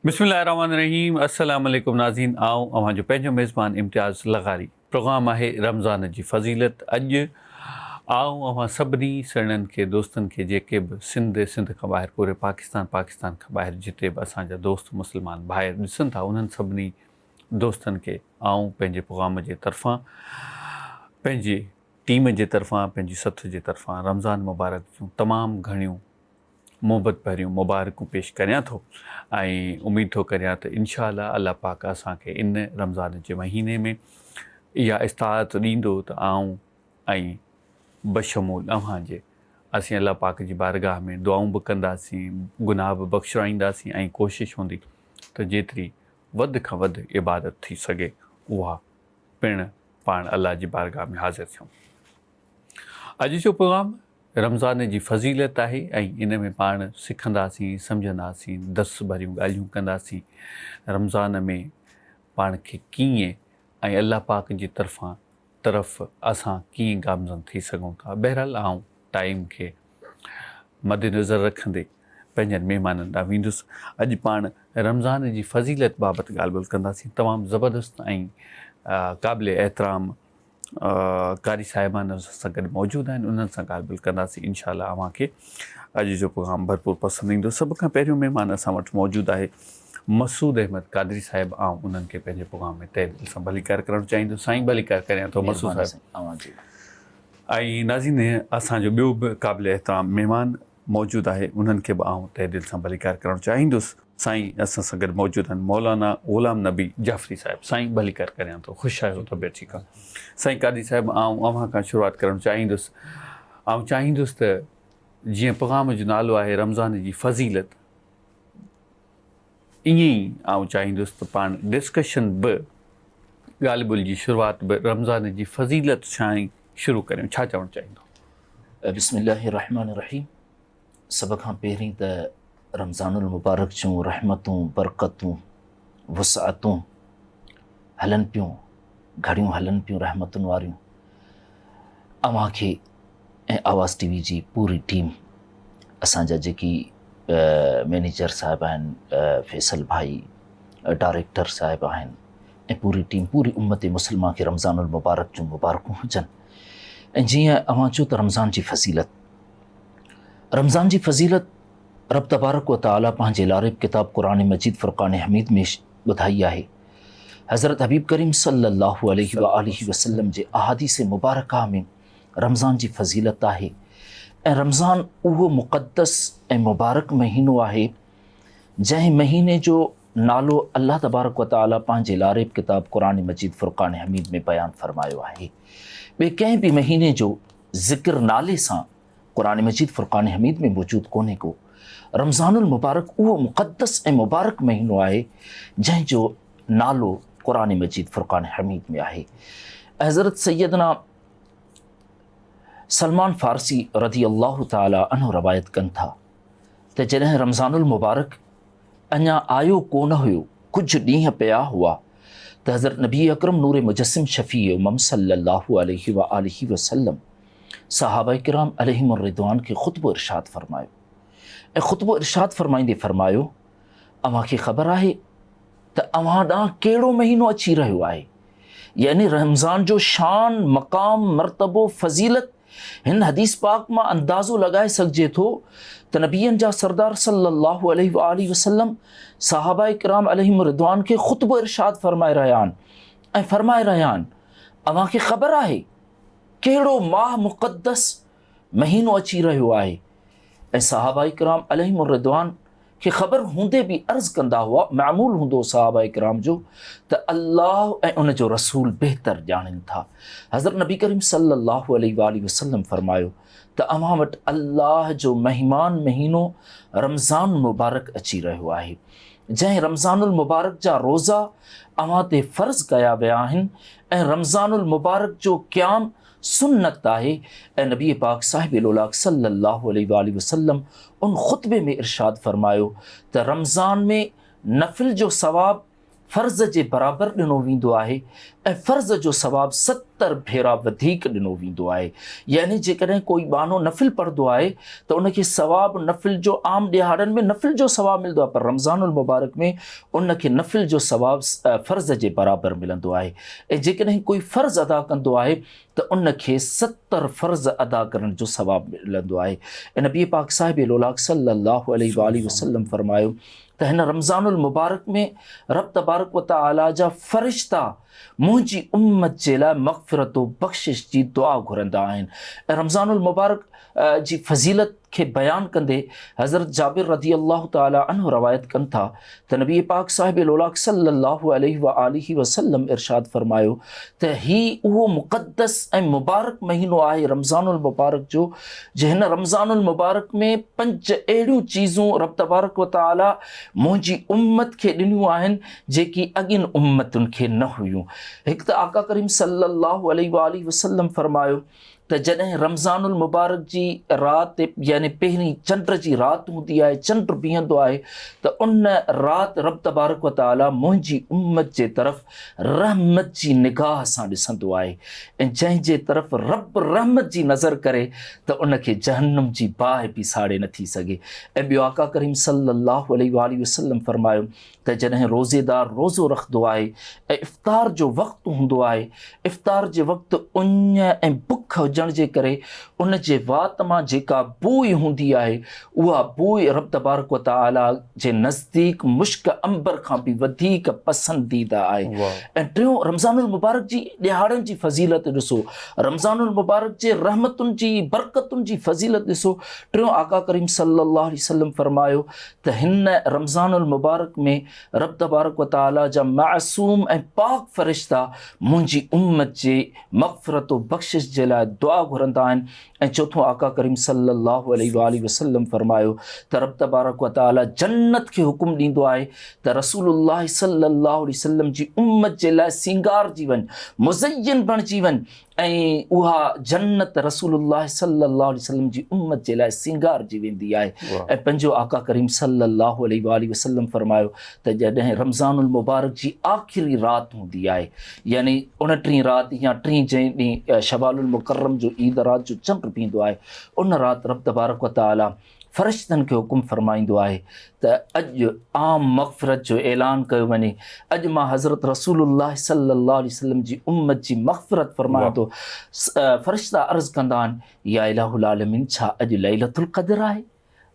बिस्मिल्लाहिर्रहमानिर्रहीम। अस्सलाम वालेकुम नाज़रीन। आऊं अवां जो पंहिंजो मेज़बान इम्तियाज़ लगारी। प्रोग्राम आहे रमज़ान जी फ़ज़ीलत। अॼु आऊं अवां सभिनी सणनि खे दोस्तनि खे जेके बि सिंध खां ॿाहिरि पूरे पाकिस्तान खां ॿाहिरि जिते बि असांजा दोस्त मुस्लमान भाइर ॾिसनि था उन्हनि सभिनी दोस्तनि खे आऊं पंहिंजे प्रोग्राम जे तरफ़ां पंहिंजी टीम जे तरफ़ां पंहिंजी सथ जे तरफ़ां रमज़ान मुबारक जूं तमामु घणियूं मोहबत भरियूं मुबारकूं पेश करियां थो ऐं उमेद थो करियां त इंशा अल्लाह पाक असांखे इन रमज़ान जे महीने में इहा इस्ताअत ॾींदो त आऊं ऐं बशमूल अव्हांजे असीं अल्लाह पाक जी बारगाह में दुआऊं बि कंदासीं, गुनाह बि बख़्शिराईंदासीं ऐं कोशिशि हूंदी त जेतिरी वधि खां वधि इबादत थी सघे उहा पिणु पाण अल्लाह जी बारगाह में हाज़िर थियूं। अॼु जो प्रोग्राम रमज़ान जी फ़ज़ीलत आहे ऐं इन में पाण सिखंदासीं, सम्झंदासीं, दर्स भरियूं ॻाल्हियूं कंदासीं। रमज़ान में पाण खे कीअं ऐं अल्लाह पाक जी तरफ़ असां कीअं गामज़न थी सघूं था। बहरहाल आऊं टाइम खे मद्देनज़र रखंदे पंहिंजनि महिमाननि ॾांहुं वेंदुसि। अॼु पाण रमज़ान जी फ़ज़ीलत बाबति ॻाल्हि ॿोल कंदासीं। तमामु ज़बरदस्त ऐं क़ाबिल एहतराम कारी साहिबान सां गॾु मौजूदु आहिनि, उन्हनि सां ॻाल्हि ॿोल कंदासीं। इनशा अल्लाह अव्हांखे अॼु जो प्रोग्राम भरपूर पसंदि ईंदो। सभ खां पहिरियों महिमान असां वटि मौजूदु आहे मसूद अहमद कादरी साहिबु। आऊं उन्हनि खे पंहिंजे प्रोग्राम में तहे दिलि सां भलीकार करणु चाहींदुसि। साईं भलीकार करियां थो मसूद साहिबु। ऐं नाज़रीन असांजो ॿियो बि क़ाबिल एहतराम महिमान मौजूदु आहे, उन्हनि खे बि आऊं तहे दिलि सां भलीकार करणु चाहींदुसि। साईं असां सां गॾु मौजूदु आहिनि मौलाना ग़ुलाम नबी जाफ़री साहिबु। साईं भलीकार करियां थो, ख़ुशि आहियो, तबियत ठीकु आहे? साईं कादरी साहिबु आऊं अव्हां खां शुरूआति करणु चाहींदुसि। ऐं चाहींदुसि त जीअं प्रोग्राम जो नालो आहे रमज़ान जी फ़ज़ीलत, ईअं ई आऊं चाहींदुसि त पाण डिस्कशन बि ॻाल्हि ॿोल्हि जी शुरूआति बि रमज़ान जी फ़ज़ीलत सां ई शुरू करियूं। छा चवणु चाहींदो? बिस्मिल्लाहिर्रहमानिर्रहीम। सभ खां पहिरीं त रमज़ानुल मुबारक जूं रहमतूं, बरकतूं, वुसअतूं हलनि पियूं, घड़ियूं हलनि पियूं रहमतुनि वारियूं। अव्हांखे ऐं आवाज़ टीवी जी पूरी टीम, असांजा जेकी मैनेजर साहिब आहिनि, फैसल भाई डायरेक्टर साहिब आहिनि, ऐं पूरी टीम, पूरी उम्मत मुस्लिमा खे रमज़ानुल मुबारक जूं मुबारकूं हुजनि। ऐं जीअं अव्हां चयो त रमज़ान जी फ़ज़ीलत रब तबारक व तआला पंहिंजे लारिब किताब क़ुरान मजीद फ़ुरक़ान हमीद में ॿुधाई आहे। हज़रत हबीब करीम सल्लल्लाहु अलैहि व आलिहि वसल्लम जे अहादीस मुबारका में रमज़ान जी फ़ज़ीलत आहे। ऐं रमज़ान उहो मुक़द्दस ऐं मुबारक महीनो आहे जंहिं महीने जो नालो अल्लाह तबारक व तआला पंहिंजे लारिब किताब क़ुरान मजीद फ़ुरक़ान हमीद में बयानु फ़रमायो आहे। ॿिए कंहिं बि महीने जो ज़िक्र नाले सां क़ुरान मजीद फ़ुरक़ान हमीद में मौजूदु कोन्हे को। रमज़ानुल मुबारक उहो मुक़द्दस ऐं मुबारक महीनो आहे जंहिंजो नालो क़ुरान मजीद फ़ुरक़ान हमीद में आहे। हज़रत सैयदना सलमान फ़ारसी रज़ी अल्लाह ताला अन्हु रवायत कनि था त जॾहिं रमज़ानुल मुबारक अञा आयो कोन हुयो, कुझु ॾींहं पिया हुआ, त हज़रत नबी अकरम नूर मुजस्सिम शफ़ी उम्मम सल्लल्लाहु अलैहि व आलिहि वसल्लम सहाबा किराम अलैहिमुर रिदवान खे ख़ुतबो इरशाद फ़रमायो। ऐं ख़ुतबो इरशाद फ़रमाईंदे फ़रमायो, अव्हांखे ख़बर आहे त अव्हां ॾांहुं कहिड़ो महीनो अची रहियो आहे। यानी रमज़ान जो शान, मक़ाम, मर्तबो, फ़ज़ीलत हिन हदीस पाक मां अंदाज़ो लॻाए सघिजे थो त नबीअनि जा सरदार सल्लल्लाहु अलैहि व आलिहि वसल्लम सहाबा किराम अलैहिमुर रिदवान खे ख़ुतबो इरशाद फ़रमाए रहिया आहिनि ऐं फ़रमाए रहिया आहिनि, अव्हांखे ख़बर आहे कहिड़ो माह मुक़द्दस महीनो अची रहियो आहे। ऐं सहाबा किराम अलैहिमुर रिदवान खे ख़बर हूंदे बि अर्ज़ कंदा हुआ, मामूल हूंदो सहाबा किराम जो त अल्लाह ऐं उन जो रसूल बहितर ॼाणनि था। हज़रत नबी करीम सल्लल्लाहु अलैहि व आलिहि वसल्लम फ़रमायो त अव्हां वटि अल्लाह जो महिमान महीनो रमज़ान मुबारक अची रहियो आहे, जंहिं रमज़ानुल मुबारक जा रोज़ा अव्हां ते फ़र्ज़ कया विया आहिनि ऐं रमज़ानुल मुबारक जो क़याम सुन्नत आहे। ऐं नबी पाक साहिब उलाग सल्लल्लाहु अलैहि व आलिहि वसल्लम उन ख़ुतबे में इरशाद फ़रमायो त रमज़ान में नफ़िल जो सवाब फ़र्ज़ जे बराबरि ॾिनो वेंदो आहे ऐं फ़र्ज़ जो सवाब 70 भेरा वधीक ॾिनो वेंदो आहे। यानी जेकॾहिं कोई बानो नफ़िल पढ़ंदो आहे त उनखे सवाब नफ़िल जो आम ॾिहाड़नि में नफ़िल जो सवाब मिलंदो आहे, पर रमज़ानुल मुबारक में उनखे नफ़िल जो सवाब फ़र्ज़ जे बराबरि मिलंदो आहे। ऐं जेकॾहिं कोई फ़र्ज़ अदा कंदो आहे त उनखे 70 फ़र्ज़ अदा करण जो सवाब मिलंदो आहे। ऐं नबी पाक साहिब लोलाक सल्लल्लाहु अलैहि वसल्लम फरमायो त हिन रमज़ानुल मुबारक में रब तबारक व तआला जा फ़रिश्ता मुंहिंजी उम्मत जे लाइ मग़फ़िरत व बख़्शिश जी दुआ घुरंदा आहिनि। ऐं रमज़ानुल मुबारक जी फ़ज़ीलत खे बयानु कंदे हज़रत जाबिर रज़ी अल्लाह ताला अन्हु रवायत कनि था त नबी पाक साहिब लोलाक सल्लल्लाहु अलैहि वसल्लम इरशाद फरमायो त ही उहो मुक़द्दस ऐं मुबारक महीनो आहे रमज़ानुल मुबारक जो, जे हिन रमज़ानुल मुबारक में 5 अहिड़ियूं चीज़ूं रब तबारक व तआला मुंहिंजी उम्मत खे ॾिनियूं आहिनि जेकी अॻियुनि उम्मतुनि खे न हुयूं। हिकु त आका करीम सल्लल्लाहु अलैहि वसल्लम फरमायो त जॾहिं रमज़ानुल मुबारक जी राति यानी पहिरीं चंड जी राति हूंदी आहे, चंड बीहंदो आहे त उन राति रब तबारक व तआला मुंहिंजी उम्मत जे तरफ़ रहमत जी निगाह सां ॾिसंदो आहे, ऐं जंहिंजे तरफ़ रब रहमत जी नज़र करे त उनखे जहन्नम जी बाहि बि साड़े नथी सघे। ऐं ॿियो आका करीम सल्लल्लाहु अलैहि वसल्लम फरमायो त जॾहिं रोज़ेदार रोज़ो रखंदो आहे ऐं इफ़्तार जो वक़्तु हूंदो आहे, इफ़्तार जे वक़्तु उञ ऐं बुख हुजण जे करे उन जे वात मां जेका बूइ हूंदी आहे उहा बूइ रब तबारक व तआला जे नज़दीक मुश्क अंबर खां बि वधीक पसंदीदा आहे। ऐं टियों रमज़ानुल मुबारक जी ॾिहाड़नि जी फ़ज़ीलत ॾिसो, रमज़ानुल मुबारक जे रहमतुनि जी बरकतुनि जी फ़ज़ीलत ॾिसो। टियों आका करीम सल्लल्लाहु अलैहि वसल्लम फरमायो त हिन रमज़ानुल मुबारक में रब तबारक व तआला जा मासूम ऐं पाक फ़रिश्ता मुंहिंजी उम्मत जे मग़फ़िरत व बख़्शिश जे लाइ दुआ घुरंदा आहिनि। ऐं चौथों आका करीम सल्लल्लाहु अलैहि वसल्लम फरमायो त रब तबारक व तआला जन्नत खे हुकुम ॾींदो आहे त रसूलुल्लाह सल्लल्लाहु अलैहि वसल्लम जी उम्मत जे लाइ सिंगार जी वञ, मुज़य्यन बणिजी वञ, ऐं उहा जन्नत रसूलुल्लाह सल्लल्लाहु अलैहि वसल्लम जी उम्मत जे लाइ सिंगार जी वेंदी आहे। ऐं पंहिंजो आका करीम सल्लल्लाहु अलैहि वसल्लम फरमायो त जॾहिं रमज़ानुल मुबारक जी आख़िरी राति हूंदी आहे, यानी 29 राति या 3 जंहिं ॾींहुं शवालुल मुकर्रम जो ईद रात जो चंड बीहंदो आहे, उन राति रब तबारक व तआला फ़रिश्तनि खे हुकुम फरमाईंदो आहे त अॼु आम मग़फ़िरत जो ऐलान कयो वञे, अॼु मां हज़रत रसूलुल्लाह सल्लल्लाहु अलैहि वसल्लम जी उम्मत जी मग़फ़िरत फरमायां थो। फ़रिश्ता अर्ज़ कंदा आहिनि या इलाहुल आलमीन, छा अॼु लैलतुल क़द्र आहे?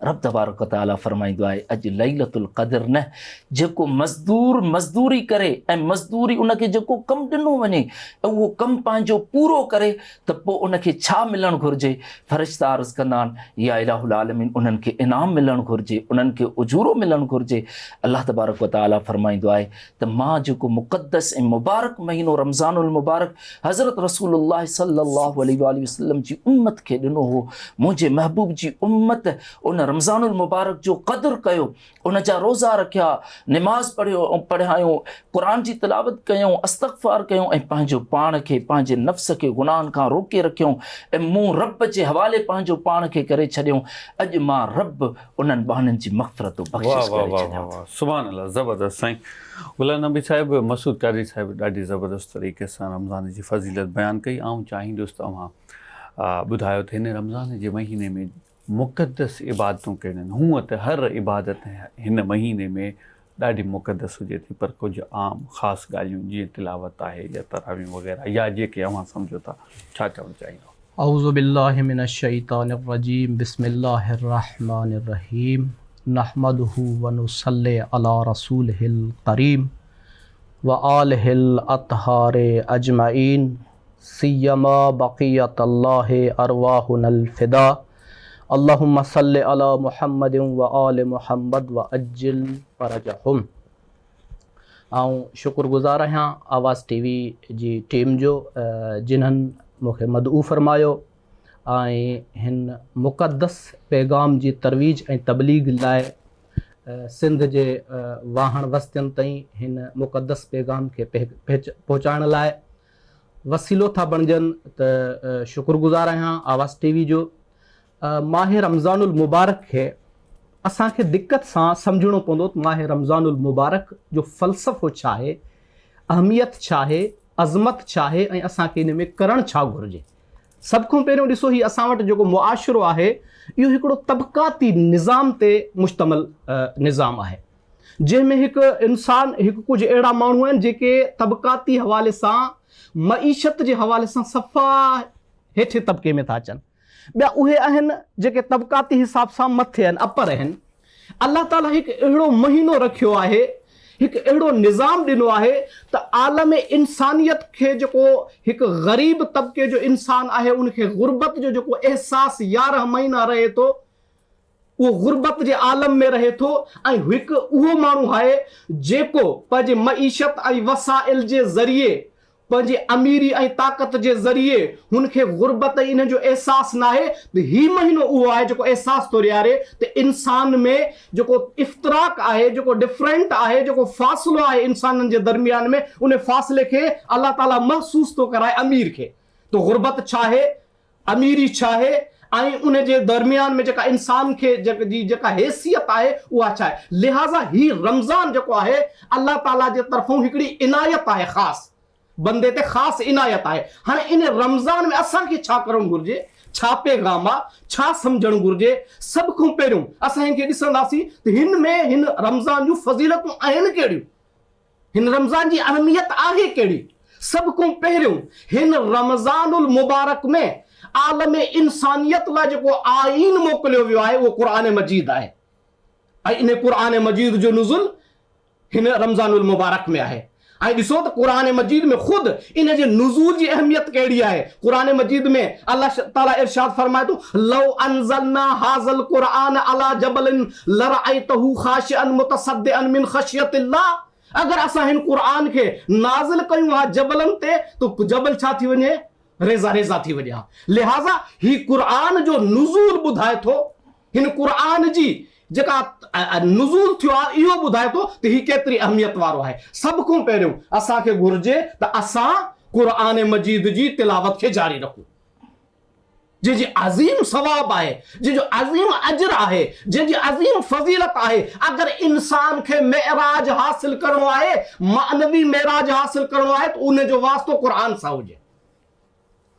रब तबारक व तआला फरमाईंदो आहे अॼु लैलतुल क़द्र न, जेको मज़दूर मज़दूरी करे ऐं मज़दूरी उनखे जेको कमु ॾिनो वञे ऐं उहो कमु पंहिंजो पूरो करे त पोइ उनखे छा मिलणु घुरिजे? फ़रिश्ता अर्ज़ कंदा आहिनि या इलाहुल आलमीन, उन्हनि खे इनाम मिलणु घुरिजे, उन्हनि खे उजूरो मिलणु घुरिजे। अल्लाह तबारक व तआला फरमाईंदो आहे त मां जेको मुक़द्दस ऐं मुबारक महीनो रमज़ानुल मुबारक हज़रत रसूलुल्लाह सल्लल्लाहु अलैहि वसल्लम जी उम्मत खे ॾिनो हो, मुंहिंजे महबूब जी उम्मत उन रमज़ानुल मुबारक जो क़द्र कयो, उन जा रोज़ा रखिया, निमाज़ पढ़ियायूं, क़ुरान जी तिलावत कयूं, इस्तग़फ़ार कयूं ऐं पंहिंजो पाण खे पंहिंजे नफ़्स खे गुनाहनि खां रोके रखियूं ऐं मूं रब जे हवाले पंहिंजो पाण खे करे छॾियूं। अॼु मां रब उन्हनि ॿाननि जी मग़फ़िरत बख़्शिश करे छॾियां। सुभान अल्लाह, ज़बरदस्त साईं। गुलाम नबी साहिब, मसूद क़ादरी साहिब ॾाढी ज़बरदस्त तरीक़े सां रमज़ान जी फ़ज़ीलत बयानु कई। ऐं चाहींदुसि तव्हां ॿुधायो त हिन रमज़ान जे महीने में मुक़द्दस इबादतूं कहिड़ियूं आहिनि? हूअं त हर इबादत हिन महीने में ॾाढी मुक़द्दस हुजे थी, पर कुझु आम ख़ासि ॻाल्हियूं जीअं तिलावत आहे या तरावी वग़ैरह या जेके अव्हां सम्झो था, छा चवणु चाहींदो? औज़ु बिल्लाहि मिनश शैतानिर रजीम, बिस्मिल्लाहिर रहमानिर रहीम, नहमदुहु व नुसल्ली अला रसूलिहिल करीम व आलिहिल अत्हारे अजमईन, सियमा बक़ियतल्लाहि अरवाहुनल फ़िदा, अल्लाहुम्मा सल्लि अला मुहम्मदिन व आलि मुहम्मद व अज्जिल फरजहुम। ऐं शुक्रगुज़ार आहियां आवाज़ टीवी जी टीम जो, जिन्हनि मूंखे मदऊ फ़रमायो ऐं हिन मुक़द्दस पैगाम जी तरवीज ऐं तबलीग लाइ सिंध जे वाहण वस्तियुनि ताईं हिन मुक़द्दस पैगाम खे पहुचाइण लाइ वसीलो था बणिजनि, त शुक्रगुज़ार आहियां आवाज़ टीवी जो। माह रमज़ानुल मुबारक खे असांखे दिक़त सां सम्झणो पवंदो त माह रमज़ानुल मुबारक जो फ़लसफ़ो छा आहे, अहमियत छा आहे अज़मत छा आहे ऐं असांखे इन में करणु छा घुरिजे। सभ खां पहिरियों ॾिसो, ही असां वटि जेको मुआशिरो आहे इहो हिकिड़ो तबक़ाती निज़ाम ते मुश्तमिल निज़ाम आहे, जंहिंमें हिकु इंसान, हिकु कुझु अहिड़ा माण्हू आहिनि जेके तबक़ाती हवाले सां, मईशत जे हवाले सां सफ़ा हेठि तबिके में था अचनि। ॿिया उहे आहिनि जेके तबक़ाती हिसाब सां मथे आहिनि, अपर आहिनि। अल्लाह ताला हिकु अहिड़ो महीनो रखियो आहे, हिकु अहिड़ो निज़ाम ॾिनो आहे त आलम इंसानियत खे जेको हिकु ग़रीब तबिके जो इंसान आहे उनखे गुरबत जो जेको अहसासु 11 महीना रहे थो, उहो गुरबत जे आलम में रहे थो। ऐं हिकु उहो माण्हू आहे जेको पंहिंजे मईशत ऐं वसाइल जे ज़रिए, पंहिंजे अमीरी ऐं ताक़त जे ज़रिए हुनखे गुरबत इन जो अहसासु न आहे, त ही महीनो उहो आहे जेको अहसासु थो ॾियारे त इंसान में जेको इफ़्तिराक आहे, जेको डिफरेंट आहे, जेको फ़ासिलो आहे इंसाननि जे दरमियान में, उन फ़ासिले खे अल्लाह ताला महसूस थो कराए अमीर खे। त गुरबत छा आहे, अमीरी छा आहे, ऐं उन जे दरमियान में जेका इंसान खे जेका हैसियत आहे उहा छा आहे। लिहाज़ा ही रमज़ान जेको आहे अल्लाह ताला जे तरफ़ां हिकिड़ी इनायत आहे, ख़ासि बंदे ते ख़ासि इनायत आहे। हाणे इन रमज़ान में असांखे छा करणु घुरिजे, छा पैगाम आहे, छा सम्झणु घुरिजे। सभ खां पहिरियों असां हिनखे ॾिसंदासीं त हिन रमज़ान जूं फज़ीलतूं आहिनि कहिड़ियूं, हिन रमज़ान जी अहमियत आहे कहिड़ी। सभ खां पहिरियों हिन रमज़ानुल मुबारक में आलम इंसानियत लाइ जेको आईन मोकिलियो वियो आहे उहो क़ुरान मजीद आहे, ऐं इन क़ुरान मजीद जो नुज़ुल हिन रमज़ानुल मुबारक में आहे। ऐं ॾिसो त क़ुरान मजीद में ख़ुदि इन जे नुज़ूल जी अहमियत कहिड़ी आहे। क़ुरान मजीद में अल्लाह ताला इरशाद फरमाए थो, लौ अनज़लना हाज़ल क़ुरआन अला जबलिन लरअयतहु खाशिअन मुतसद्दिअन मिन ख़शियतिल्लाह। अगर असां हिन क़ुरान खे नाज़िल कयूं हा जबलनि ते, तो जबल छा थी वञे, रेज़ा रेज़ा थी वञे हा। लिहाज़ा ही क़ुरान जो नुज़ूल ॿुधाए थो, हिन क़ुरान जी जेका नुज़ूल थियो आहे इहो ॿुधाए थो त ही केतिरी अहमियत वारो आहे। सभ खां पहिरियों असांखे घुरिजे त असां क़ुरान मजीद जी तिलावत खे जारी रखूं, जंहिंजी अज़ीम सवाब आहे, जंहिंजो अज़ीम अजर आहे, जंहिंजी अज़ीम फज़ीलत आहे। अगर इंसान खे मेराज हासिल करणो आहे, मानवी मेराज हासिल करणो आहे, त उन जो वास्तो क़ुरान सां हुजे,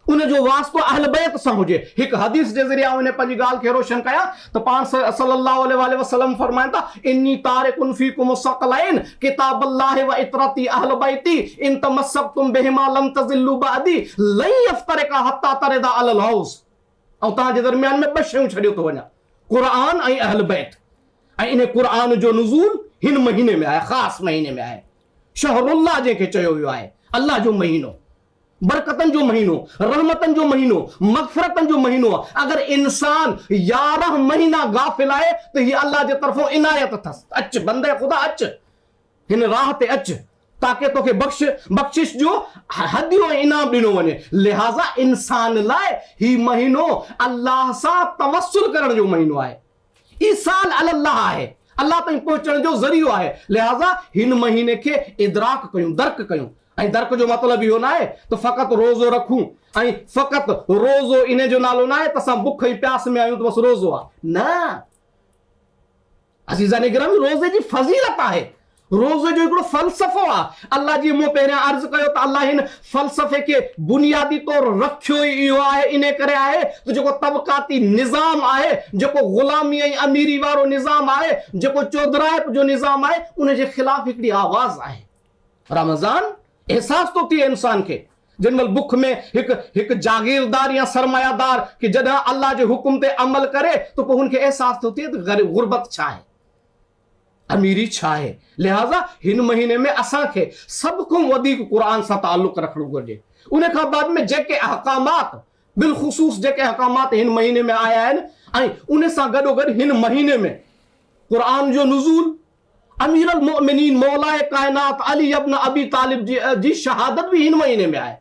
उन जो वास्तो अहल बैत सां हुजे। हिकु हदीस जे ज़रिए उन पंहिंजी ॻाल्हि खे रोशन कयां त पाण सल्लल्लाहु अलैहि वसल्लम फरमाइनि था, इन्नी तारिकुन फीकुम सक़लैन किताबल्लाहि व इतरती अहल बैती इन तमस्सकतुम बिहिमा लम तज़िल्लु बअदी लन यफ्तरिका हत्ता तरिदा अलल हौज़। ऐं तव्हांजे दरमियान में ॿ शयूं छॾियो थो वञा, क़ुरान ऐं अहल बैत। ऐं इन क़ुरान जो नुज़ूल हिन महीने में आहे, ख़ासि महीने में आहे। शहरुल्लाह जंहिंखे चयो वियो आहे, अल्लाह जो महीनो, बरकतन जो महीनो, रहमतन जो महीनो, मग़फ़िरतन जो महीनो। अगर इंसान 11 महीना गाफिल आहे त ही अल्लाह जे तरफ़ों इनायत अथसि। अच बंदे ख़ुदा, अच हिन राह ते अच, ताकि तोखे बख़्शिश जो हदियो इनाम ॾिनो वञे। लिहाज़ा इंसान लाइ ही महीनो अल्लाह सां तवस्सुल करण जो महीनो आहे, ईसाल अल्लाह आहे, अल्लाह ताईं पहुचण जो ज़रियो आहे। लिहाज़ा हिन महीने खे इदराक कयूं, दर्क कयूं। ऐं दर्क जो मतिलबु इहो न आहे त फ़क़ति रोज़ो रखूं, ऐं फ़क़ति रोज़ो इन जो नालो न आहे त असां बुख ऐं प्यास में आहियूं त बसि रोज़ो आहे, न। अज़ीज़ान गिरामी, रोज़े जी फज़ीलत आहे, रोज़े जो हिकिड़ो फ़लसफ़ो आहे। अल्लाह जी मूं पहिरियां अर्ज़ु कयो त अल्लाह हिन फ़लसफ़े खे बुनियादी तौरु रखियो ई इहो आहे, इन करे आहे त जेको तबक़ाती निज़ाम आहे, जेको ग़ुलामी ऐं अमीरी वारो निज़ाम आहे, जेको चौधराइप जो निज़ाम आहे, उन जे ख़िलाफ़ हिकिड़ी आवाज़ आहे। रमज़ान एहसास तो थिए इंसान के, जिन महिल बुख में हिकु जागीरदार या सरमायादार कि जॾहिं अल्लाह जे हुकुम ते अमल करे तो पोइ हुनखे एहसास तो थिए त गुरबत छा आहे, अमीरी छा आहे। लिहाज़ा हिन महीने में असांखे सभ खां वधीक क़ुरान सां ताल्लुक़ रखणु घुरिजे। उन खां बाद में जेके अहकामात, बिलख़ुसूस जेके अहकामात हिन महीने में आया आहिनि, ऐं उन सां गॾोगॾु हिन महीने में क़ुरान जो नुज़ूल, अमीर अल मोमिनीन मौलाए कायनात अली इब्न अबी तालिब जी शहादत भी हिन महीने में आहे।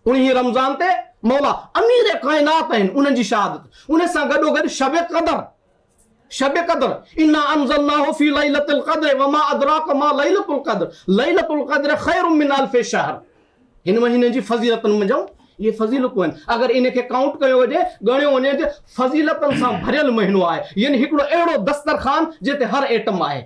उन्हीं रमज़ान ते मौला अमीर कायनात आहिनि, उन्हनि जी शहादत। उन सां गॾोगॾु शब क़दर इन्ना अंज़लनाहु फी लैलतिल क़द्र व मा अदराक मा लैलतुल क़द्र खैरुम मिन अल्फ़ि शहर। हिन महीने जी फज़ीलतुनि में ये फज़ीलतूं आहिनि। अगर इनखे काउंट कयो वञे, ॻणियो वञे त फज़ीलतुनि सां भरियल महीनो आहे। यानी हिकिड़ो अहिड़ो दस्तरखान जिते हर एटम आहे,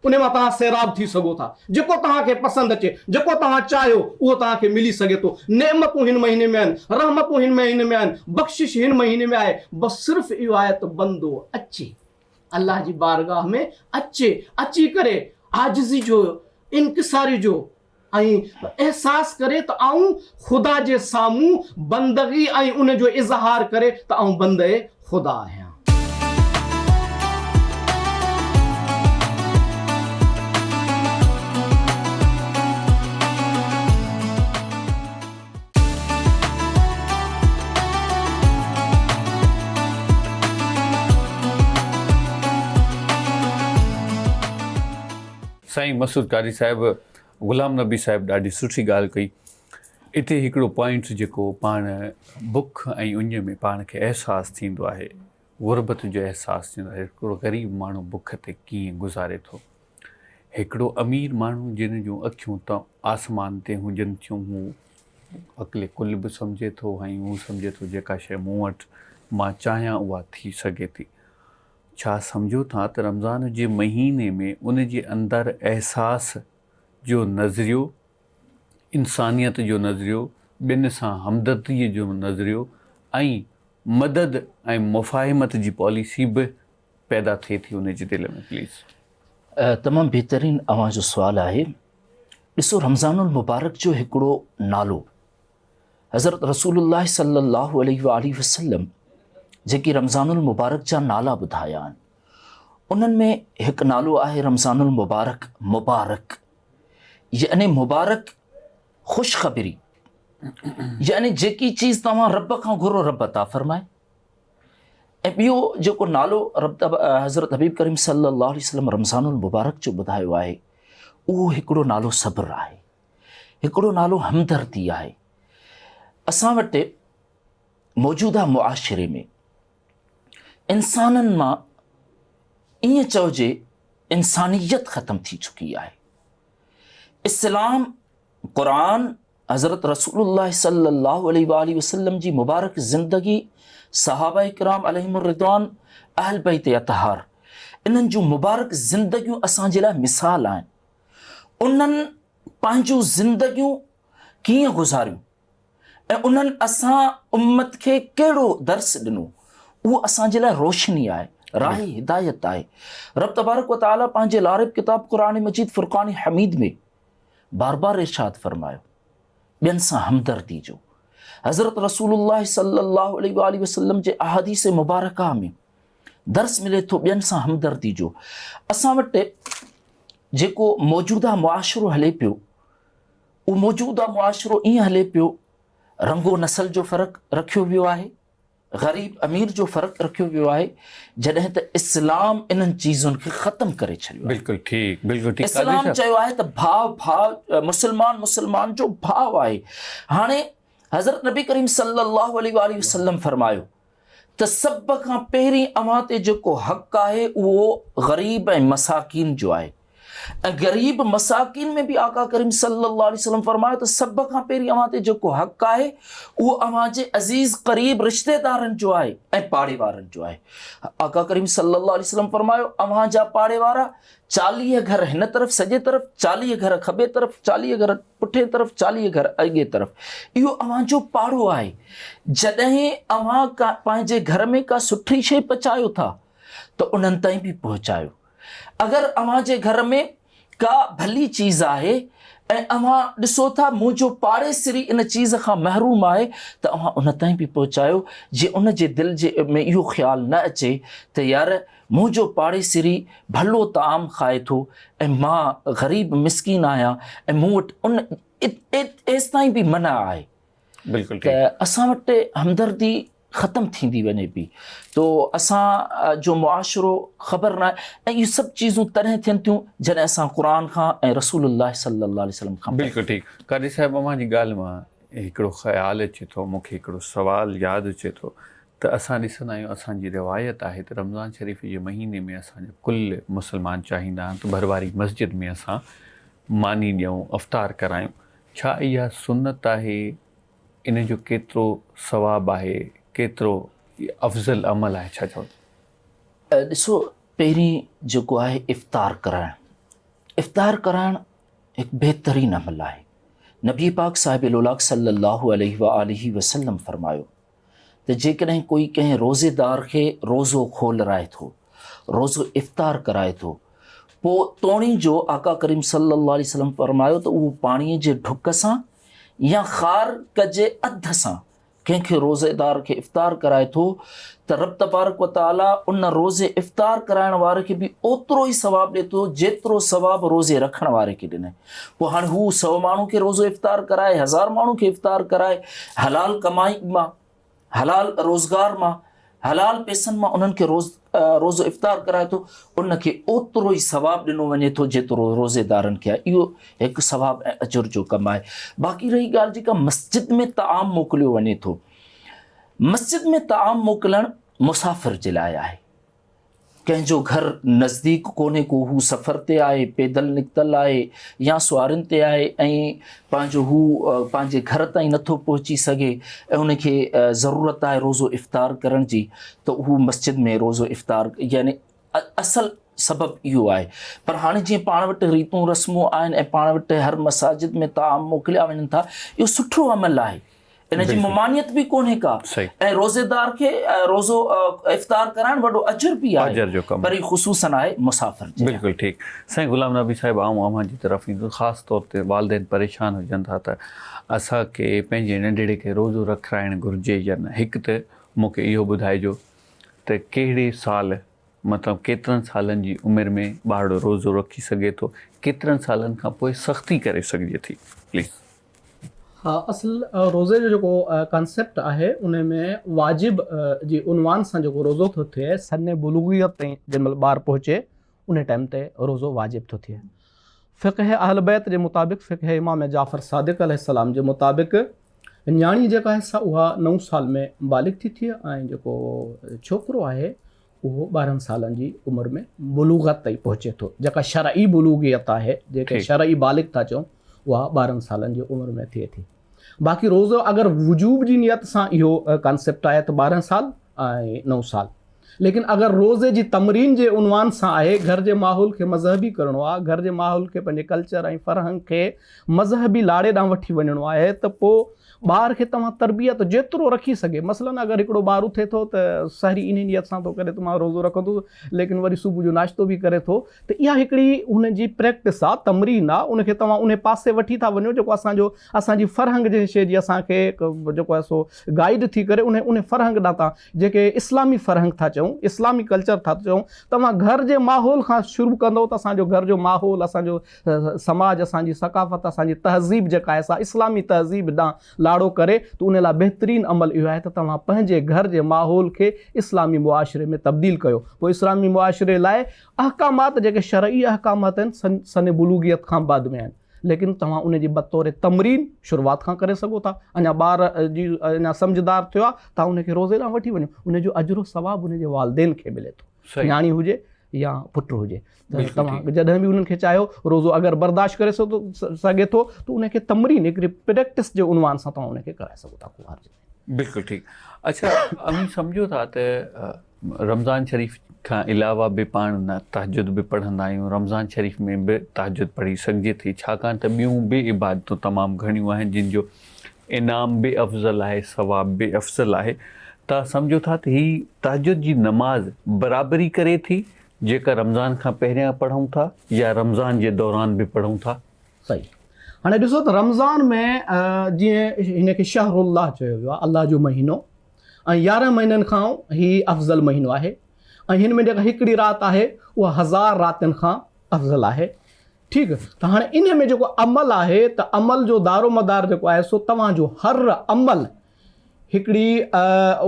उन मां तव्हां सैराब थी सघो था। जेको तव्हांखे पसंदि अचे, जेको तव्हां चाहियो उहो तव्हांखे मिली सघे थो। नेमतूं हिन महीने में आहिनि, रहमतूं हिन महीने में आहिनि, बख़्शिश हिन महीने में आहे। बसि सिर्फ़ु इहो आहे त बंदो अचे, अल्लाह जी बारगाह में अचे, अची करे आजिज़ी जो, इनकिसारी जो ऐं एहसास करे त आऊं ख़ुदा जे साम्हूं बंदगी ऐं उन जो इज़हार करे त आऊं बंदे ख़ुदा आहियां। साईं मसूद कारी साहिब, ग़ुलाम नबी साहिब ॾाढी सुठी ॻाल्हि कई। इते हिकिड़ो पॉइंट जेको पाण बुख ऐं उञ में पाण खे अहसासु थींदो आहे, ग़ुरबत जो अहसासु थींदो आहे। हिकिड़ो ग़रीब माण्हू बुख ते कीअं गुज़ारे थो, हिकिड़ो अमीर माण्हू जिन जूं अखियूं त आसमान ते हुजनि थियूं, हू अक़िले कुल बि सम्झे थो ऐं हू सम्झे थो जेका शइ मूं वटि मां चाहियां उहा थी सघे थी। छा सम्झो था त रमज़ान जे महीने में उन जे अंदरि अहसास जो नज़रियो, इंसानियत जो नज़रियो, ॿिनि सां हमदर्दीअ जो नज़रियो ऐं मदद ऐं मुफ़ाहिमत जी पॉलिसी बि पैदा थिए थी उन जे दिलि में? प्लीज़। तमामु बहितरीनु अव्हां जो सुवालु आहे। ॾिसो, रमज़ानुल मुबारक जो हिकिड़ो नालो हज़रत रसूलुल्लाह सल्लल्लाहु अलैहि वसल्लम जेकी रमज़ानुल मुबारक जा नाला ॿुधाया आहिनि, उन्हनि में हिकु नालो आहे रमज़ानुल मुबारक। मुबारक यानी मुबारक ख़ुशख़बरी, यानी जेकी चीज़ तव्हां रब खां घुरो रब अता फ़रमाए। ऐं ॿियो जेको नालो हज़रत हबीब करीम सल्लल्लाहु अलैहि वसल्लम रमज़ानुल मुबारक जो ॿुधायो आहे, उहो हिकिड़ो नालो सब्र आहे, हिकिड़ो नालो हमदर्दी आहे। असां वटि मौजूदा मुआशिरे में इंसाननि मां ईअं चइजे इंसानियत ख़तम थी चुकी आहे। इस्लाम, क़ुरान, हज़रत रसूलुल्लाह सल्लल्लाहु अलैहि वसल्लम जी मुबारक ज़िंदगी, सहाबा किराम अलैहिमुर रिदवान, अहल बैत अतहार, इन्हनि जूं मुबारक ज़िंदगियूं असांजे लाइ मिसाल आहिनि। उन्हनि पंहिंजूं ज़िंदगियूं कीअं गुज़ारियूं ऐं उन्हनि असां उम्मत खे कहिड़ो दर्स ॾिनो, उहो असांजे लाइ रोशनी आहे, राह हिदायत आहे। रब तबारक व तआला पंहिंजे लारिब किताब क़ुरान मजीद फ़ुरक़ान हमीद में बार बार इरशाद फ़रमायो ॿियनि सां हमदर्दी जो। हज़रत रसूलुल्लाह सल्लल्लाहु अलैहि वसल्लम जे अहादीस मुबारका में दर्स मिले थो ॿियनि सां हमदर्दी जो। असां वटि जेको मौजूदा मुआशिरो हले पियो, उहो मौजूदा मुआशिरो ईअं हले पियो, रंगो नस्ल जो फ़र्क़ु रखियो वियो आहे, ग़रीब अमीर जो फ़र्क़ु रखियो वियो आहे, जॾहिं त इस्लाम इन्हनि चीज़ुनि खे ख़तमु करे छॾियो आहे। बिल्कुलु ठीकु, बिल्कुलु ठीकु। इस्लाम चयो आहे त भाउ मुस्लमान जो भाउ आहे। हाणे हज़रत नबी करीम सल्लल्लाहु अलैहि वसल्लम फरमायो त सभ खां पहिरीं अव्हां ते जेको हक़ आहे उहो ग़रीब ऐं मसाकीन जो आहे। ऐं ग़रीब मसाकीन में बि आका करीम सल्लल्लाहु अलैहि वसल्लम फरमायो त सभ खां पहिरीं अव्हां ते जेको हक़ आहे उहो अव्हां जे अज़ीज़ क़रीब रिश्तेदारनि जो आहे ऐं पाड़े वारनि जो आहे। आका करीम सल्लल्लाहु अलैहि वसल्लम फरमायो अव्हां जा पाड़े वारा 40 घर हिन तरफ़ सॼे तरफ़, 40 घर खॿे तरफ़, 40 घर पुठे तरफ़, 40 घर अॻे तरफ़, इहो अव्हां जो पाड़ो आहे। जॾहिं अव्हां पंहिंजे घर में का सुठी शइ पचायो था त उन्हनि ताईं बि पहुचायो। अगरि अव्हां जे घर में का भली चीज़ आहे ऐं अव्हां ॾिसो था मुंहिंजो पाड़ेसिरी इन चीज़ खां महरूम आहे त अव्हां उन ताईं बि पहुचायो। जे उन जे दिलि जे में इहो ख़्यालु न अचे त यार मुंहिंजो पाड़ेसिरी भलो ताम खाए थो ऐं मां ग़रीब मिसकीन आहियां ऐं मूं वटि उन एसि ताईं बि मना आहे, बिल्कुलु त असां वटि हमदर्दी ख़तम थींदी वञे पई। तो असां जो मुआशिरो ख़बर न आहे। ऐं इहे सभु चीज़ूं तॾहिं थियनि थियूं जॾहिं असां क़ुरान खां ऐं रसूलुल्लाह सल्लल्लाहु अलैहि वसल्लम खां। बिल्कुलु ठीकु। कारी साहिब, अव्हां जी ॻाल्हि मां हिकिड़ो ख़्यालु अचे थो, मूंखे हिकिड़ो सुवालु यादि अचे थो त असां ॾिसंदा आहियूं, असांजी रिवायत आहे त रमज़ान शरीफ़ जे महीने में असांजा कुल मुस्लमान चाहींदा आहिनि त भरवारी मस्जिद में असां मानी ॾियूं, अफ़्तार करायूं। छा इहा सुन्नत आहे? इन जो केतिरो सवाबु आहे, केतिरो अफ़ज़ल अमल आहे, छा चओ? ॾिसो, पहिरीं जेको आहे इफ़्तार कराइणु, इफ़्तार कराइण हिकु बहितरीन अमल आहे। नबी पाक साहिब लोलाक सल्लल्लाहु अलैहि वसल्लम फरमायो त जेकॾहिं कोई कंहिं रोज़ेदार खे रोज़ो खोलराए थो, रोज़ो इफ़्तार कराए थो, पोइ तोणी जो आका करीम सल्लल्लाहु अलैहि वसल्लम फरमायो त उहो पाणीअ जे ढुक सां या ख़ार जे अध सां कंहिंखे रोज़ेदार खे इफ़्तार कराए थो त रब तबारक व तआला उन रोज़े इफ़्तार कराइण वारे खे बि ओतिरो ई सवाबु ॾिए थो जेतिरो सवाबु रोज़े रखण वारे खे ॾिने। पोइ हाणे हू 100 माण्हू खे रोज़ो इफ़्तार कराए, 1000 माण्हू खे इफ़्तार कराए, हलाल कमाई मां, हलाल रोज़गार मां, हलाल पैसनि मां उन्हनि खे रोज़ो इफ़्तार कराए थो, उनखे ओतिरो ई सवाबु ॾिनो वञे थो जेतिरो रोज़ेदारनि खे आहे। इहो हिकु सवाबु ऐं अजुर जो कमु आहे। बाक़ी रही ॻाल्हि जेका मस्जिद में ताम मोकिलियो वञे थो, मस्जिद में ताम मोकिलणु मुसाफ़िर जे लाइ आहे। कंहिंजो घर नज़दीक कोन्हे को, हू सफ़र ते आहे, पैदल निकितल आहे या सुवारियुनि ते आहे ऐं हू पंहिंजे घर ताईं नथो पहुची सघे ऐं उनखे ज़रूरत आहे रोज़ो इफ़्तार करण जी, त हू मस्जिद में रोज़ो इफ़्तार, यानी असल सबबु इहो आहे। पर हाणे जीअं पाण वटि रीतूं रस्मूं आहिनि ऐं पाण वटि हर मसाजिद में ताम मोकिलिया वञनि था, इहो सुठो अमल आहे, इन जी ममानियत बि कोन्हे का, ऐं रोज़ेदार खे रोज़ो इफ़्तार कराइण वॾो अजर बि आहे, पर ही ख़ुसूसन आहे मुसाफ़िर जे। बिल्कुलु ठीकु। साईं गुलाम नबी साहिब, आऊं अव्हां जी तरफ़ ईंदो, ख़ासि तौर ते वालिदैन परेशान हुजनि था त असांखे पंहिंजे नंढड़े खे रोज़ो रखाइणु घुरिजे या न। हिकु त मूंखे इहो ॿुधाइजो त कहिड़े साल, मतिलबु केतिरनि सालनि जी उमिरि में ॿारड़ो रोज़ो रखी सघे थो, केतिरनि सालनि खां पोइ सख़्ती करे सघिजे थी, प्लीज़। हाँ, असल रोज़े जो जेको कॉन्सेप्ट आहे उन में वाजिब जी उनवान सां जेको रोज़ो थो थिए, सन्ने बुलूगियत ताईं जंहिं महिल ॿार पहुचे उन टाइम ते रोज़ो वाजिब थो थिए। फ़िक़्ह अहल बैत जे मुताबिक़, फ़िक़्ह इमाम जाफ़र सादिक़ अलैहिस्सलाम जे मुताबिक़, न्याणी जेका आहे सा उहा 9 साल में बालिग़ थी थिए ऐं जेको छोकिरो आहे उहो 12 सालनि जी उमिरि में बुलूगत ताईं पहुचे थो। जेका शरई बुलूगियत आहे, जेके शरई बालिग़ था चऊं, उहा 12 सालनि जी उमिरि में थिए थी। बाक़ी रोज़ो अगर वजूब जी नियत सां इहो कॉन्सेप्ट आहे त 12 साल ऐं 9 साल। लेकिन अगर रोज़े जी तमरीन जे उनवान सां आहे, घर जे माहौल खे मज़हबी करिणो आहे, घर जे माहौल खे पंहिंजे कल्चर ऐं फ़रहंग खे मज़हबी लाड़े ॾांहुं वठी वञिणो आहे, त पोइ ॿार खे तव्हां तरबियत जेतिरो रखी सघे, मसलन अगर हिकिड़ो ॿार उथे थो त सहरी इन नियत सां थो करे त मां रोज़ो रखंदो, लेकिन वरी सुबुह जो नाश्तो बि करे थो, त इहा हिकिड़ी हुन जी प्रैक्टिस आहे, तमरीन आहे। उनखे तव्हां उन पासे वठी था वञो जेको असांजी फ़रहंग जे शइ जी असांखे जेको आहे सो गाइड थी करे उन फ़रहंग ॾांहुं था, जेके इस्लामी फ़रहंग था चऊं, इस्लामी कल्चर था चऊं, तव्हां घर जे माहौल खां शुरू कंदो त असांजो घर जो माहौल, असांजो समाज, असांजी सकाफ़त, असांजी तहज़ीब जेका आहे सा इस्लामी तहज़ीब ॾांहुं लाड़ो करे, त उन लाइ बहितरीन अमल इहो आहे त तव्हां पंहिंजे घर जे माहौल खे इस्लामी मुआशिरे में तब्दील कयो। पोइ इस्लामी मुआशिरे लाइ अहकामात जेके शरई अहकामात आहिनि सने बुलूगियत खां बाद में आहिनि, लेकिन तव्हां उन जी बतौर तमरीन शुरूआत खां करे सघो था। अञा ॿार जी अञा सम्झदार थियो आहे, तव्हां उनखे रोज़े ॾांहुं वठी वञो, उनजो अजरो सवाबु उनजे वालिदैन खे मिले थो, न्याणी हुजे या पुटु हुजे। त तव्हां जॾहिं बि उन्हनि खे चाहियो रोज़ो अगरि बर्दाश्त करे सघे थो त उनखे तमरीन हिकिड़ी प्रैक्टिस जे उनवान सां तव्हां उनखे कराए सघो था। को हर्ज नहीं। बिल्कुलु ठीकु। अच्छा, अमीन सम्झो था त रमज़ान शरीफ़ खां अलावा बि पाण न तहजुद बि पढ़ंदा आहियूं, रमज़ान शरीफ़ में बि तहजुद पढ़ी सघिजे थी, छाकाणि त ॿियूं बि इबादतूं तमामु घणियूं आहिनि जिन जो इनाम बि अफ़ज़ल आहे, सवाब बि अफ़ज़ल आहे। त सम्झो था त हीअ तहजुद जी नमाज़ बराबरी करे थी जेका रमज़ान खां पहिरियां पढ़ूं था या रमज़ान जे दौरान बि पढ़ूं था? सही। हाणे ॾिसो त रमज़ान में जीअं हिनखे शहरुल्लाह चयो वियो आहे, अलाह जो महीनो, ऐं 11 महीननि खां हीउ अफ़ज़ल महीनो आहे, ऐं हिन में जेका हिकिड़ी राति आहे उहा 1000 रातियुनि खां अफ़ज़ल आहे। ठीकु। त हाणे इन में जेको अमल आहे, त अमल जो दारो मदार जेको आहे सो तव्हांजो हर अमल हिकिड़ी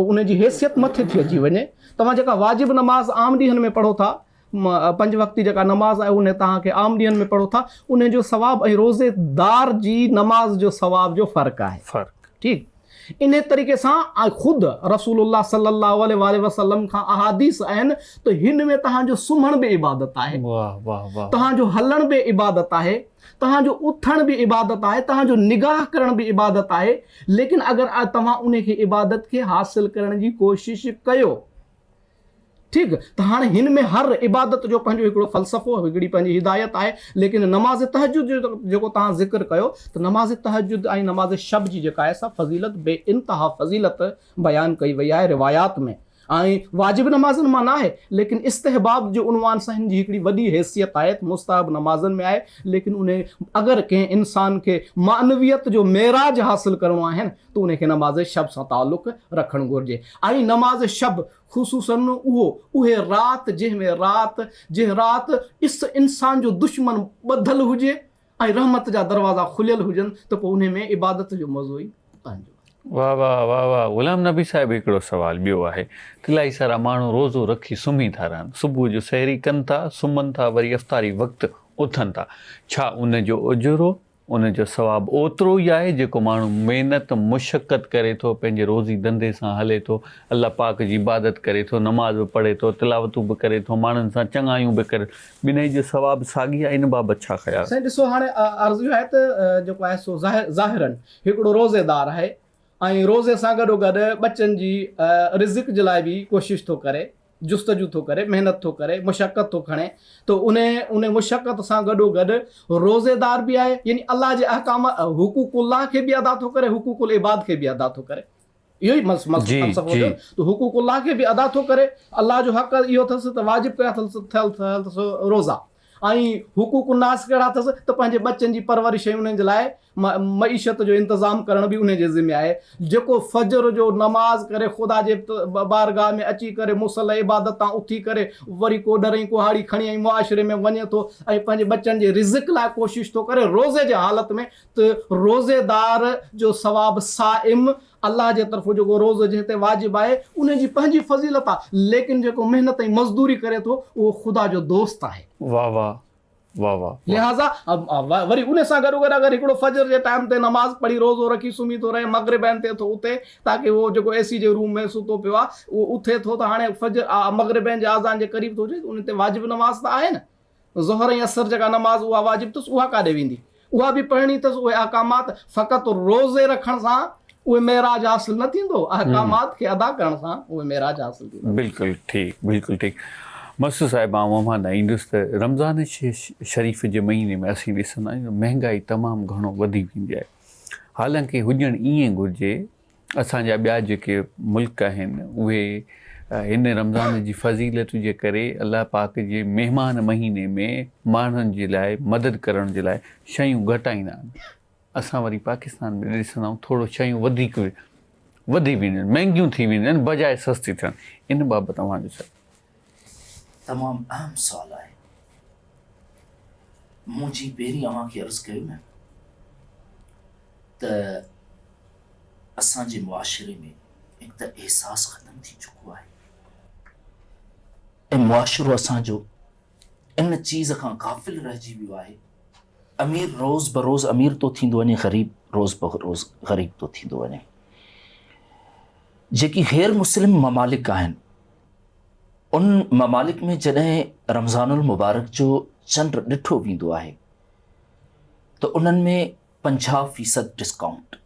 उन जी हैसियत मथे थी अची वञे। तव्हां जेका वाजिब नमाज़ आम ॾींहंनि में पढ़ो था, 5 वक़्ती जेका नमाज़ आहे उन तव्हांखे आम ॾींहंनि में पढ़ो था, उन जो सवाबु ऐं रोज़ेदार जी नमाज़ जो सवाब जो फ़र्क़ु आहे। ठीकु। इन तरीक़े सां ख़ुदि रसूलुल्लाह सल्लल्लाहु अलैहि वसल्लम खां अहादीस आहिनि त हिन में तव्हांजो सुम्हण बि इबादत आहे, तव्हांजो हलण बि इबादत आहे, तव्हांजो उथण बि इबादत आहे, तव्हांजो निगाह करण बि इबादत आहे। लेकिन अगरि तव्हां उन खे इबादत खे हासिल करण जी कोशिशि कयो ठीक। तो हाँ हिन में हर इबादत जो पंहिंजो हिकिड़ो फ़लसफ़ो, हिकिड़ी पंहिंजी हिदायत आहे। लेकिन नमाज़ तहजुद जो जेको तव्हां ज़िक्र कयो, त नमाज़ तहजुद ऐं नमाज़ शब जी जेका आहे सा फ़ज़ीलत बे इंतहा फ़ज़ीलत बयानु कई वई आहे रिवायात में। ऐं वाजिब नमाज़नि मां न आहे, लेकिन इस्तिहबाब जो उनवान सां हिन जी हिकिड़ी वॾी हैसियत आहे, मुस्ताहब नमाज़नि में आहे। लेकिन उन अगरि कंहिं इंसान खे मानवियत जो मेराज हासिलु करिणो आहे न, त उनखे नमाज़ शब सां ताल्लुक़ रखणु घुरिजे। ऐं नमाज़ शब ख़ुसूसन उहे राति जंहिं राति इस इंसान जो दुश्मन ॿधलु हुजे ऐं रहमत जा दरवाज़ा खुलियल हुजनि, त पोइ उन में इबादत जो मज़ो ई पंहिंजो। वाह वाह वाह वाह। ग़ुलाम नबी साहिब हिकिड़ो सुवाल ॿियो आहे, इलाही सारा माण्हू रोज़ो रखी सुम्ही था रहनि, सुबुह जो सहरी कनि था, सुम्हनि था, वरी अफ़्तारी वक़्तु उथनि था। छा उनजो उजुरो, उनजो सवाबु ओतिरो ई आहे जेको माण्हू महिनत मुशक़त करे थो, पंहिंजे रोज़ी धंधे सां हले थो, अल्लाह पाक जी इबादत करे थो, नमाज़ बि पढ़े थो, तिलावतूं बि करे थो, माण्हुनि सां चङायूं बि करे, ॿिन्ही जो सवाबु साॻी आहे? इन बाबति छा ख़्यालु? साईं ॾिसो, हाणे अर्ज़ु आहे त जेको आहे सो ज़ाहिरन हिकिड़ो रोज़ेदार आहे ऐं रोज़े सां गॾोगॾु बच्चनि जी रिज़िक जे लाइ बि कोशिशि थो करे, जुस्तजू थो करे, महिनत थो करे, मुशक़त थो खणे। त उन मुशक़त सां गॾोगॾु रोज़ेदार बि आहे, यानी अलाह जे अहकाम हुकूकुल्लाह खे बि अदा थो करे, हुकूकुल इबाद खे बि अदा थो करे। इहो ई फ़लसफ़ो हुजे त हुकूकुल्लाह खे बि अदा थो करे। अलाह जो हक़ इहो अथसि त वाजिबु कया थियल अथसि रोज़ा, ऐं हुकूकुन्नास कहिड़ा अथसि त पंहिंजे बच्चनि जी परवरिश ऐं उन्हनि जे लाइ मईशत जो इंतज़ाम करण बि उन जे ज़िम्मे आहे। जेको फजर जो नमाज़ करे, ख़ुदा जे बारगाह में अची करे मुसल इबादत तां उथी करे वरी को डरई कुहाड़ी खणी ऐं मुआशिरे में वञे थो ऐं पंहिंजे बच्चनि जे रिज़िक लाइ कोशिशि थो करे रोज़े जे हालत में, त रोज़ेदार जो सवाबु साइम अल्लाह जे तरफ़ो जेको रोज़ जंहिं ते वाजिबु आहे उनजी पंहिंजी फ़ज़ीलत आहे। लेकिन जेको महिनत ऐं मज़दूरी करे थो उहो ख़ुदा जो दोस्त आहे। वाह वाह वाह वाह। लिहाज़ा वरी उन सां गॾोगॾु अगरि हिकिड़ो फजर जे टाइम ते नमाज़ पढ़ी रोज़ो रखी सुम्ही थो रहे, मग़रिबैन ते थो उथे, ताकी उहो जेको एसी जे रूम में सुतो पियो आहे उहो उथे थो, त हाणे फजर मग़रिबैन जे आज़ान जे क़रीब थो हुजे, उन ते वाजिबु नमाज़ त आहे न। ज़ोहर ऐं असर जेका नमाज़ उहा वाजिबु अथसि, उहा काॾे वेंदी? उहा बि पढ़णी अथसि। उहे अहकामात फ़क़ति रोज़े रखण सां उहे मेराज हासिल न थींदो, अहकामात खे अदा करण सां उहे मेराज हासिल थींदो। बिल्कुलु ठीकु, बिल्कुलु ठीकु। मस्तु साहिबु, आउं मां न ईंदुसि त रमज़ान शरीफ़ जे महीने में असीं ॾिसंदा आहियूं महांगाई तमामु घणो वधी वेंदी आहे। हालांकि हुजणु ईअं घुरिजे, असांजा ॿिया जेके मुल्क आहिनि उहे हिन रमज़ान जी फ़ज़ीलत जे करे अलाह पाक जे महिमान महीने में माण्हुनि जे लाइ मदद करण जे लाइ शयूं घटाईंदा आहिनि। असां वरी पाकिस्तान में ॾिसंदा आहियूं थोरो शयूं वधीक वधी वेंदियूं आहिनि, महांगियूं थी वेंदियूं आहिनि बजाए सस्ती थियनि। इन बाबति तव्हांजो छा? तमामु अहम सुवाल आहे। मुंहिंजी पहिरीं अव्हांखे अर्ज़ु कयो न त असांजे मुआशिरे में हिकु त एहसास ख़तमु थी चुको आहे ऐं मुआशिरो असांजो इन चीज़ खां गाफ़िल रहिजी वियो आहे। अमीर रोज़ बरोज़ अमीर थो थींदो वञे, ग़रीब रोज़ बरोज़ ग़रीब थो थींदो वञे। जेकी गैर मुस्लिम ममालिक आहिनि उन ममालिक में जॾहिं रमज़ानुल मुबारक जो चंड ॾिठो वेंदो आहे त उन्हनि में 50% डिस्काउंट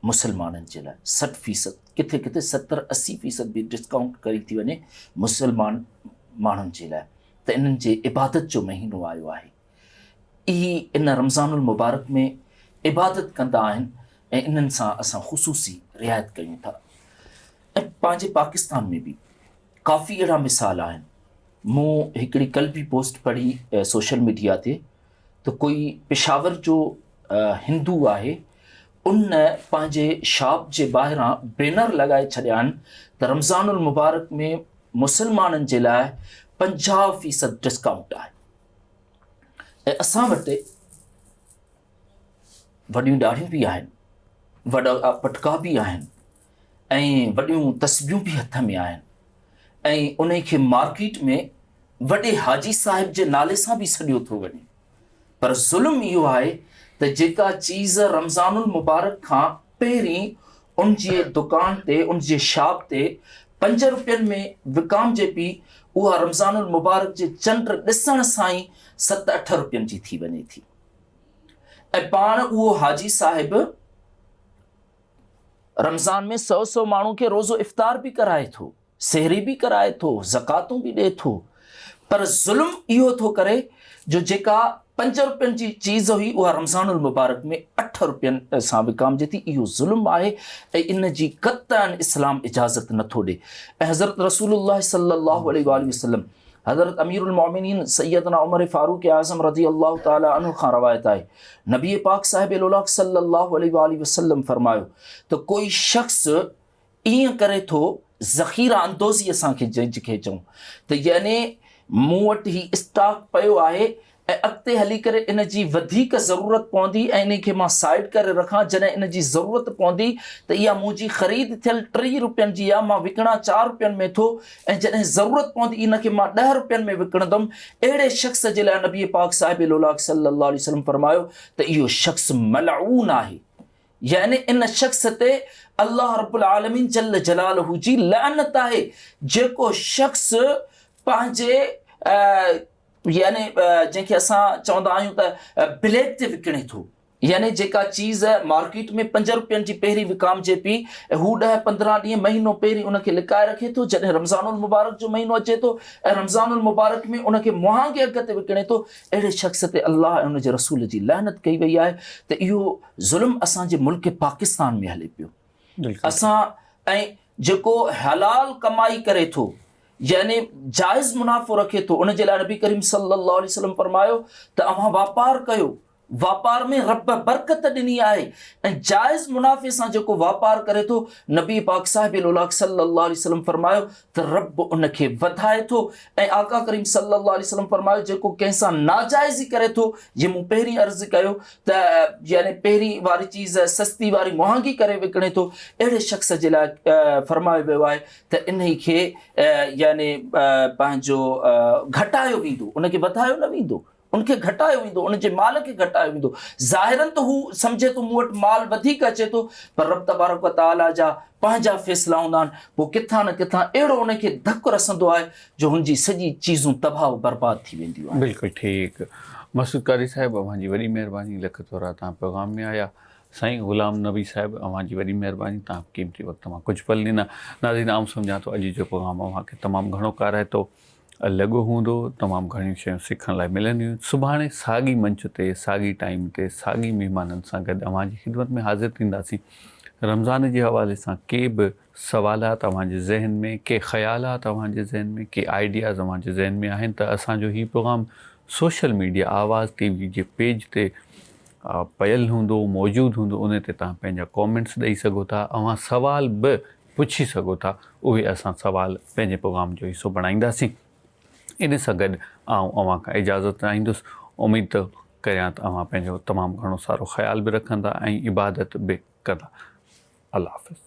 मुसलमाननि जे लाइ, 60%, किथे किथे 70-80% बि डिस्काउंट करी थी वञे मुसलमान माण्हुनि जे लाइ। त इन्हनि जे इबादत जो महीनो आयो आहे। इहे इन रमज़ानुल मुबारक में इबादत कंदा आहिनि ऐं इन्हनि सां असां ख़ुसूसी रिआयत कयूं था। ऐं पंहिंजे पाकिस्तान में बि काफ़ी अहिड़ा मिसाल आहिनि। मूं हिकिड़ी कल बि पोस्ट पढ़ी सोशल मीडिया ते, त कोई पेशावर जो हिंदू आहे, उन पंहिंजे शॉप जे ॿाहिरां बैनर लॻाए छॾिया आहिनि त रमज़ानुल मुबारक में मुसलमाननि जे लाइ 50% डिस्काउंट आहे। ऐं असां वटि वॾियूं ॾाढ़ियूं बि आहिनि, वॾा पटका बि आहिनि ऐं वॾियूं तस्बियूं बि हथ में आहिनि ऐं उन खे मार्केट में वॾे हाजी साहिब जे नाले सां बि सॾियो थो वञे। पर ज़ुल्म इहो आहे त जेका चीज़ रमज़ानुल मुबारक खां पहिरीं उन जे दुकान ते, उन जे शॉप ते 5 रुपयनि में विकामजे पई, उहा रमज़ानुल मुबारक जे चंड ॾिसण सां ई 7-8 रुपयनि जी थी वञे थी। ऐं पाण उहो हाजी साहिब रमज़ान में 100 माण्हू खे रोज़ो इफ़्तार बि कराए थो। सहरी बि कराए थो, ज़कातूं बि ॾिए थो, पर ज़ुल्म इहो थो करे जो जेका 5 रुपयनि जी चीज़ हुई उहा रमज़ानुल मुबारक में 8 रुपयनि सां विकामजे थी। इहो ज़ुल्म आहे ऐं इन जी क़तअन इस्लाम इजाज़त नथो ॾे। ऐं हज़रत रसूलुल्लाह सल्लल्लाहु अलैहि वसल्लम हज़रत अमीरुल मोमिनीन सैयदना उमर फारूक आज़म रज़ी अल्लाह ताला अन्हु खां रवायत आहे, नबी पाक साहिब उलाक सल्लल्लाहु अलैहि वसल्लम फरमायो त कोई शख़्स ईअं करे थो ज़ख़ीरा अंदोज़ी असांखे जंहिंखे चऊं त यानी मूं वटि ही स्टॉक पियो आहे ऐं अॻिते हली करे इन जी वधीक ज़रूरत पवंदी ऐं इन खे मां साइड करे रखां, जॾहिं इन जी ज़रूरत पवंदी त इहा मुंहिंजी ख़रीद थियल 3 रुपयनि जी आहे, मां विकिणा 4 रुपयनि में थो, ऐं जॾहिं ज़रूरत पवंदी इन खे मां 10 रुपयनि में विकिणंदुमि। अहिड़े शख़्स जे लाइ नबी पाक साहिब उलाक सल्लल्लाहु अलैहि वसल्लम फरमायो त इहो शख़्स मलऊन आहे, यानी इन शख़्स ते अल्लाह रब्बुल आलमीन जल्ल जलालहू जी लानत आहे। जेको शख़्स पंहिंजे यानी जंहिंखे असां चवंदा आहियूं त ब्लैक ते विकिणे थो, यानी जेका चीज़ मार्केट में 5 रुपयनि जी पहिरीं विकामजे पई ऐं हू 10-15 ॾींहं महीनो पहिरीं उनखे लिकाए रखे थो, जॾहिं रमज़ानुल मुबारक जो महीनो अचे थो ऐं रमज़ानुल मुबारक में उनखे महांगे अघ ते विकिणे थो, अहिड़े शख़्स ते अल्लाह ऐं उनजे रसूल जी लानत कई वई आहे। त इहो ज़ुल्म असांजे मुल्क पाकिस्तान में हले पियो। असां ऐं जेको हलाल कमाई करे थो यानी जाइज़ मुनाफ़ो रखे थो, उन जे लाइ नबी करीम सल्लल्लाहु अलैहि वसल्लम फरमायो त अव्हां वापार कयो, वापार में रब बरकत ॾिनी आहे ऐं जाइज़ मुनाफ़े सां जेको वापार करे थो, नबी पाक साहिब उलाक सल्लल्लाहु अलैहि वसल्लम फरमायो त रब उनखे वधाए थो। ऐं आका करीम सल्लल्लाहु अलैहि वसल्लम फरमायो जेको कंहिंसां नाजाइज़ी करे थो, जीअं मूं पहिरीं अर्ज़ु कयो त यानी पहिरीं वारी चीज़ सस्ती वारी महांगी करे विकिणे थो, अहिड़े शख़्स जे लाइ फरमायो वियो आहे त इन खे यानी पंहिंजो घटायो वेंदो, उनखे वधायो न वेंदो, उनखे घटायो वेंदो, उनजे माल खे घटायो वेंदो। ज़ाहिरन त हू सम्झे थो मूं वटि माल वधीक अचे थो, पर रब तबारक व तआला जा पंहिंजा फ़ैसिला हूंदा आहिनि, पोइ किथां न किथां अहिड़ो उनखे धकु रसंदो आहे जो हुनजी सॼी चीज़ूं तबाह बर्बाद थी वेंदियूं आहिनि। बिल्कुलु ठीकु। मसूद कारी साहिब, अव्हांजी वॾी महिरबानी, लख थोरा तव्हां प्रोग्राम में आया। साईं ग़ुलाम नबी साहिब, अव्हांजी वॾी महिरबानी, तव्हां क़ीमती वक़्त मां कुझु पल ॾिना। नाज़रीन, आउं सम्झां थो अॼु जो प्रोग्राम अव्हांखे तमामु घणो काराए थो लॻो हूंदो, तमामु घणियूं शयूं सिखण लाइ मिलंदियूं। सुभाणे साॻी मंच ते, साॻी टाइम ते, साॻी महिमाननि सां गॾु अव्हांजी ख़िदमत में हाज़िर थींदासीं। रमज़ान जे हवाले सां के बि सवालात अव्हांजे ज़हन में, के ख़यालात अव्हांजे ज़हन में, के आइडियाज़ अव्हांजे ज़हन में आहिनि त असांजो हीउ प्रोग्राम सोशल मीडिया आवाज़ TV जे पेज ते पयल हूंदो, मौजूदु हूंदो, उन ते तव्हां पंहिंजा कॉमेंट्स ॾेई सघो था। अव्हां सवाल बि पुछी सघो था, उहे असां सवाल पंहिंजे प्रोग्राम जो हिसो बणाईंदासीं। इन सां गॾु आउं अव्हां खां इजाज़त चाहींदुसि। उमेद थो करियां त अव्हां पंहिंजो तमामु घणो सारो ख़्याल बि रखंदा ऐं इबादत बि कंदा। अल्लाह हाफ़िज़।